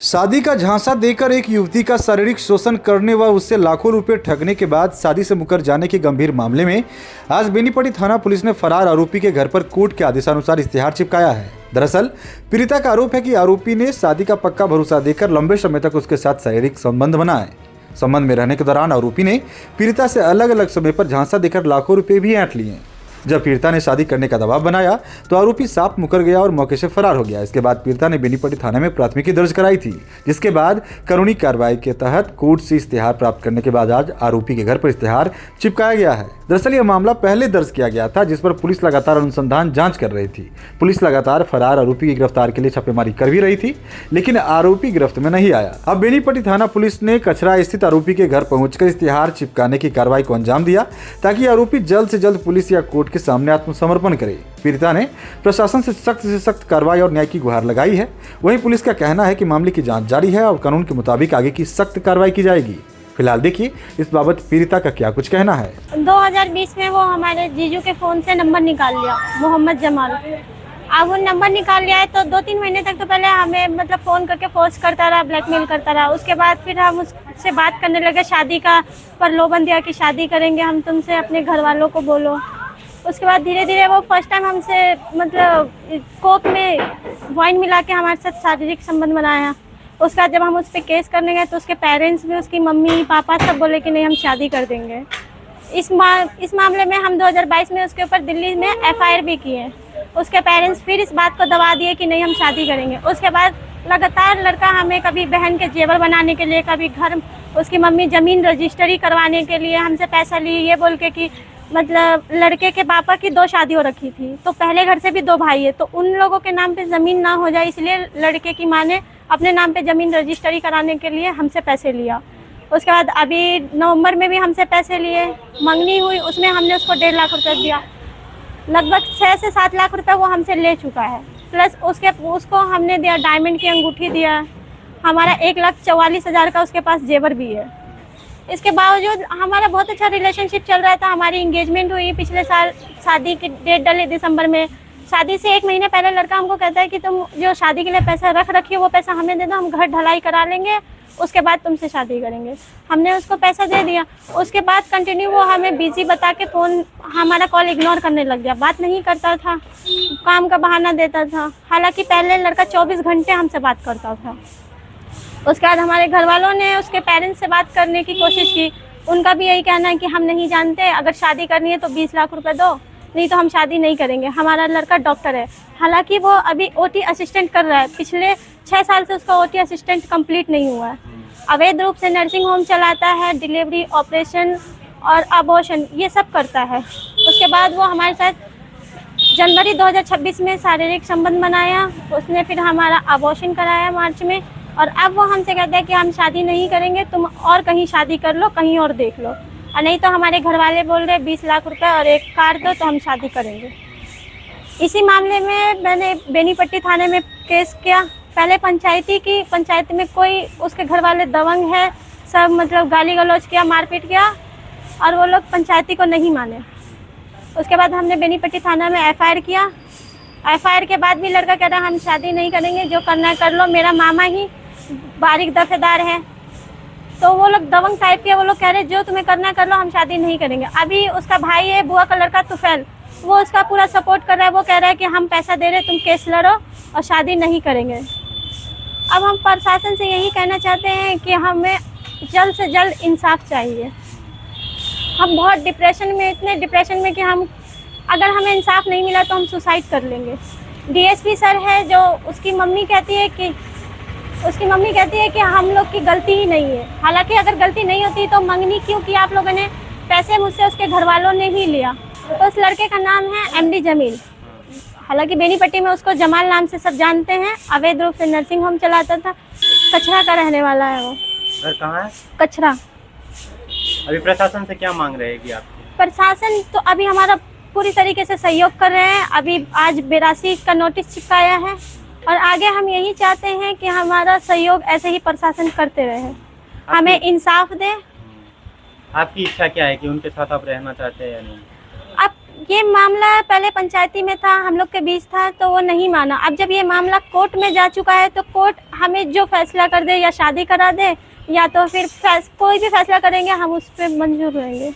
शादी का झांसा देकर एक युवती का शारीरिक शोषण करने व उससे लाखों रुपए ठगने के बाद शादी से मुकर जाने के गंभीर मामले में आज बेनीपट्टी थाना पुलिस ने फरार आरोपी के घर पर कोर्ट के आदेशानुसार इश्तेहार चिपकाया है। दरअसल पीड़िता का आरोप है कि आरोपी ने शादी का पक्का भरोसा देकर लंबे समय तक उसके साथ शारीरिक संबंध बनाए। संबंध में रहने के दौरान आरोपी ने पीड़िता से अलग अलग समय पर झांसा देकर लाखों रुपए भी ऐंठ लिए। जब पीड़िता ने शादी करने का दबाव बनाया तो आरोपी साफ मुकर गया और मौके से फरार हो गया। इसके बाद पीड़िता ने बेनीपट्टी थाने में प्राथमिकी दर्ज कराई थी, जिसके बाद कानूनी कार्रवाई के तहत कोर्ट से इश्तेहार प्राप्त करने के बाद आज आरोपी के घर पर इश्तेहार चिपकाया गया है। दरअसल यह मामला पहले दर्ज किया गया था, जिस पर पुलिस लगातार अनुसंधान जांच कर रही थी। पुलिस लगातार फरार आरोपी की गिरफ्तार के लिए छापेमारी कर भी रही थी, लेकिन आरोपी गिरफ्त में नहीं आया। अब बेनीपट्टी थाना पुलिस ने कचरा स्थित आरोपी के घर पहुंचकर इश्तेहार चिपकाने की कार्रवाई को अंजाम दिया, ताकि आरोपी जल्द से जल्द पुलिस या कोर्ट के सामने आत्मसमर्पण करे। पीड़िता ने प्रशासन से सख्त कार्रवाई और न्याय की गुहार लगाई है। वहीं पुलिस का कहना है कि मामले की जांच जारी है और कानून के मुताबिक आगे की सख्त कार्रवाई की जाएगी। फिलहाल देखिए इस बाबत पीड़िता का क्या कुछ कहना है। 2020 में वो हमारे जीजू के फ़ोन से नंबर निकाल लिया, मोहम्मद जमाल। अब वो नंबर निकाल लिया है तो 2-3 महीने तक तो पहले हमें मतलब फ़ोन करके फोर्स करता रहा, ब्लैकमेल करता रहा। उसके बाद फिर हम उससे बात करने लगे, शादी का प्रलोभन दिया कि शादी करेंगे हम तुमसे, अपने घर वालों को बोलो। उसके बाद धीरे धीरे वो फर्स्ट टाइम हमसे मतलब कोर्ट में वाइन मिला के हमारे साथ शारीरिक संबंध बनाया। उसके बाद जब हम उस पर केस करने गए तो उसके पेरेंट्स भी, उसकी मम्मी पापा सब बोले कि नहीं हम शादी कर देंगे। इस मामले में हम 2022 में उसके ऊपर दिल्ली में FIR भी किए। उसके पेरेंट्स फिर इस बात को दबा दिए कि नहीं हम शादी करेंगे। उसके बाद लगातार लड़का हमें कभी बहन के जेवर बनाने के लिए, कभी घर, उसकी मम्मी ज़मीन रजिस्ट्री करवाने के लिए हमसे पैसा ली, ये बोल के कि मतलब लड़के के पापा की 2 शादी हो रखी थी, तो पहले घर से भी 2 भाई है, तो उन लोगों के नाम पे ज़मीन ना हो जाए, इसलिए लड़के की माँ ने अपने नाम पे ज़मीन रजिस्ट्री कराने के लिए हमसे पैसे लिया। उसके बाद अभी नवंबर में भी हमसे पैसे लिए, मंगनी हुई, उसमें हमने उसको 1.5 लाख रुपये दिया। लगभग 6 से 7 लाख रुपए वो हमसे ले चुका है। प्लस उसको हमने दिया, डायमंड की अंगूठी दिया। हमारा 1,44,000 का उसके पास जेवर भी है। इसके बावजूद हमारा बहुत अच्छा रिलेशनशिप चल रहा था। हमारी इंगेजमेंट हुई पिछले साल, शादी की डेट डली दिसंबर में। शादी से 1 महीने पहले लड़का हमको कहता है कि तुम जो शादी के लिए पैसा रखी हो वो पैसा हमें दे दो, हम घर ढलाई करा लेंगे, उसके बाद तुमसे शादी करेंगे। हमने उसको पैसा दे दिया। उसके बाद कंटिन्यू वो हमें बिजी बता के फ़ोन, हमारा कॉल इग्नोर करने लग गया, बात नहीं करता था, काम का बहाना देता था। हालांकि पहले लड़का 24 घंटे हमसे बात करता था। उसके बाद हमारे घर वालों ने उसके पेरेंट्स से बात करने की कोशिश की। उनका भी यही कहना है कि हम नहीं जानते, अगर शादी करनी है तो 20 लाख रुपए दो, नहीं तो हम शादी नहीं करेंगे। हमारा लड़का डॉक्टर है, हालांकि वो अभी OT असिस्टेंट कर रहा है। पिछले 6 साल से उसका OT असिस्टेंट कंप्लीट नहीं हुआ है। अवैध रूप से नर्सिंग होम चलाता है, डिलीवरी, ऑपरेशन और अबॉर्शन ये सब करता है। उसके बाद वो हमारे साथ जनवरी 2026 में शारीरिक संबंध बनाया। उसने फिर हमारा अबॉर्शन कराया मार्च में, और अब वो हमसे कहता है कि हम शादी नहीं करेंगे, तुम और कहीं शादी कर लो, कहीं और देख लो, और नहीं तो हमारे घर वाले बोल रहे 20 लाख रुपए और एक कार दो तो हम शादी करेंगे। इसी मामले में मैंने बेनीपट्टी थाने में केस किया। पहले पंचायत में कोई उसके घर वाले दबंग है, सब मतलब गाली गलौज किया, मारपीट किया, और वो लोग पंचायती को नहीं माने। उसके बाद हमने बेनीपट्टी थाना में FIR किया। FIR के बाद भी लड़का कह रहा हम शादी नहीं करेंगे, जो करना है कर लो, मेरा मामा ही बारीक दफेदार है। तो वो लोग दबंग टाइप के, वो लोग कह रहे जो तुम्हें करना कर लो, हम शादी नहीं करेंगे। अभी उसका भाई है, बुआ का लड़का तुफैल, वो उसका पूरा सपोर्ट कर रहा है। वो कह रहा है कि हम पैसा दे रहे, तुम केस लड़ो और शादी नहीं करेंगे। अब हम प्रशासन से यही कहना चाहते हैं कि हमें जल्द से जल्द इंसाफ चाहिए। हम बहुत इतने डिप्रेशन में कि हम, अगर हमें इंसाफ नहीं मिला तो हम सुसाइड कर लेंगे। DSP सर है, जो उसकी मम्मी कहती है कि हम लोग की गलती ही नहीं है। हालांकि अगर गलती नहीं होती तो मंगनी क्यों की आप लोगों ने? पैसे मुझसे उसके घर वालों ने ही लिया। तो उस लड़के का नाम है MD जमील। हालांकि बेनीपट्टी में उसको जमाल नाम से सब जानते हैं। अवैध रूप से नर्सिंग होम चलाता था। कचरा का रहने वाला है वो। घर कहाँ है? कचरा। अभी प्रशासन से क्या मांग रहेगी आप? प्रशासन तो अभी हमारा पूरी तरीके से सहयोग कर रहे हैं। अभी आज 82 का नोटिस चिपकाया है, और आगे हम यही चाहते हैं कि हमारा सहयोग ऐसे ही प्रशासन करते रहे, हमें इंसाफ दे। आपकी इच्छा क्या है कि उनके साथ आप रहना चाहते हैं या नहीं? अब ये मामला पहले पंचायती में था, हम लोग के बीच था, तो वो नहीं माना। अब जब ये मामला कोर्ट में जा चुका है तो कोर्ट हमें जो फैसला कर दे, या शादी करा दे या तो फिर कोई भी फैसला करेंगे हम उस पर मंजूर रहेंगे।